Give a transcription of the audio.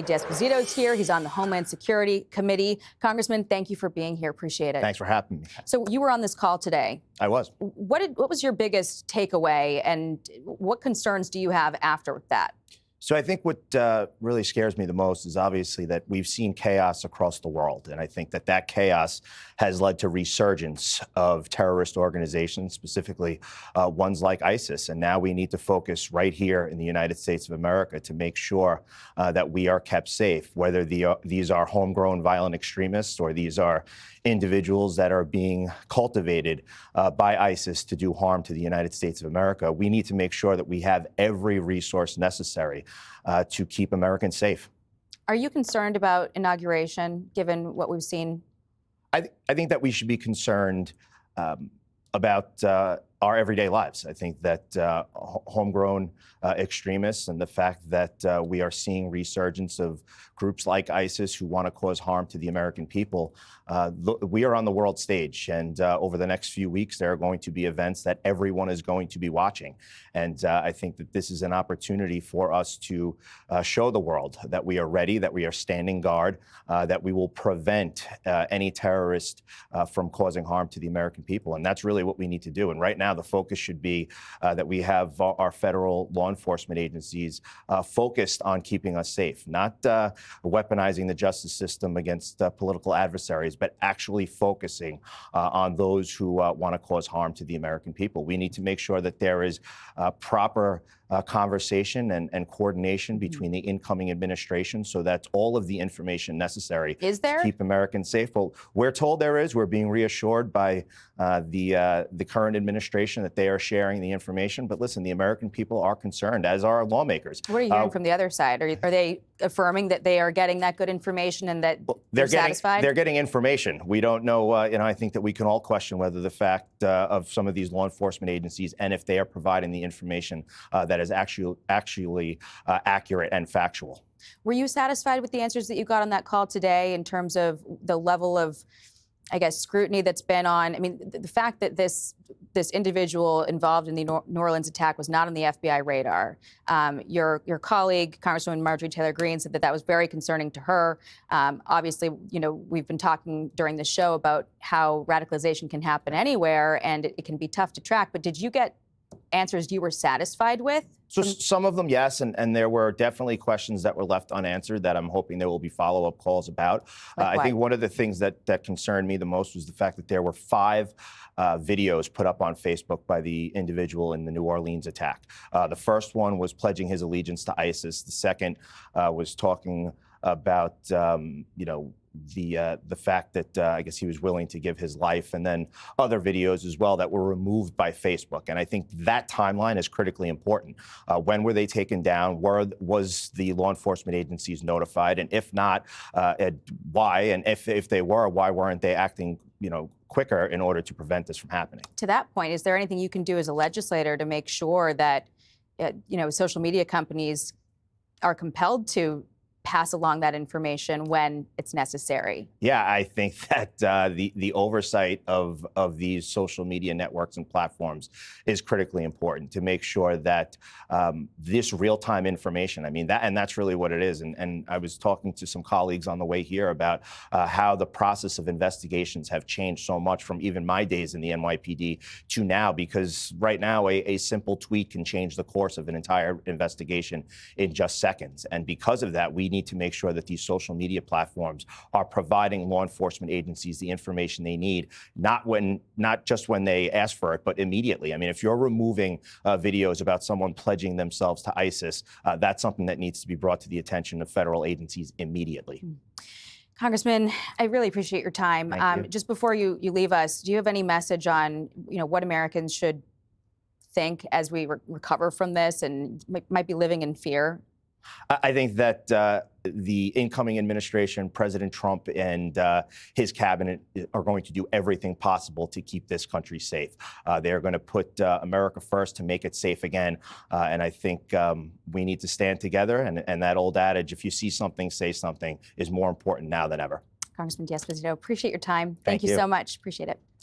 D'Esposito's here. He's on the Homeland Security Committee. Congressman, thank you for being here. Appreciate it. Thanks for having me. So you were on this call today. I was. What was your biggest takeaway, and what concerns do you have after that? So I think what really scares me the most is obviously that we've seen chaos across the world. And I think that that chaos has led to resurgence of terrorist organizations, specifically ones like ISIS. And now we need to focus right here in the United States of America to make sure that we are kept safe, whether these are homegrown violent extremists or these are individuals that are being cultivated by ISIS to do harm to the United States of America. We need to make sure that we have every resource necessary to keep Americans safe. Are you concerned about inauguration, given what we've seen? I think that we should be concerned about our everyday lives. I think that homegrown extremists and the fact that we are seeing resurgence of groups like ISIS who want to cause harm to the American people, we are on the world stage. And over the next few weeks, there are going to be events that everyone is going to be watching. And I think that this is an opportunity for us to show the world that we are ready, that we are standing guard, that we will prevent any terrorist from causing harm to the American people. And that's really what we need to do. And right now, the focus should be that we have our federal law enforcement agencies focused on keeping us safe, not weaponizing the justice system against political adversaries, but actually focusing on those who want to cause harm to the American people. We need to make sure that there is proper conversation and coordination between the incoming administration so that all of the information necessary to keep Americans safe. Well, we're told there is. We're being reassured by the current administration that they are sharing the information. But listen, the American people are concerned, as are lawmakers. What are you hearing from the other side? Are they affirming that they are getting that good information and that they're satisfied? They're getting information. We don't know. I think that we can all question whether the fact of some of these law enforcement agencies and if they are providing the information that is actually accurate and factual. Were you satisfied with the answers that you got on that call today in terms of the level of, I guess, scrutiny that's been on? I mean, the fact that this individual involved in the New Orleans attack was not on the FBI radar. Your colleague, Congresswoman Marjorie Taylor Greene, said that was very concerning to her. Obviously, we've been talking during the show about how radicalization can happen anywhere, and it can be tough to track. But did you get answers you were satisfied with? So some of them, yes, and there were definitely questions that were left unanswered that I'm hoping there will be follow-up calls about. I think one of the things that concerned me the most was the fact that there were 5 videos put up on Facebook by the individual in the New Orleans attack. The first one was pledging his allegiance to ISIS. The second was talking about, the fact that I guess he was willing to give his life, and then other videos as well that were removed by Facebook. And I think that timeline is critically important. When were they taken down? Was the law enforcement agencies notified? And if not, why? And if they were, why weren't they acting, quicker in order to prevent this from happening? To that point, is there anything you can do as a legislator to make sure that, social media companies are compelled to pass along that information when it's necessary? Yeah, I think that the oversight of these social media networks and platforms is critically important to make sure that this real-time information, that's really what it is. And I was talking to some colleagues on the way here about how the process of investigations have changed so much from even my days in the NYPD to now, because right now a simple tweet can change the course of an entire investigation in just seconds. And because of that, we need to make sure that these social media platforms are providing law enforcement agencies the information they need, not just when they ask for it, but immediately. If you're removing videos about someone pledging themselves to ISIS, that's something that needs to be brought to the attention of federal agencies immediately. Congressman, I really appreciate your time. Thank you. Just before you leave us, do you have any message on what Americans should think as we recover from this and might be living in fear? I think that the incoming administration, President Trump and his cabinet are going to do everything possible to keep this country safe. They're going to put America first to make it safe again. And I think we need to stand together. And that old adage, if you see something, say something, is more important now than ever. Congressman D'Esposito, appreciate your time. Thank you so much. Appreciate it.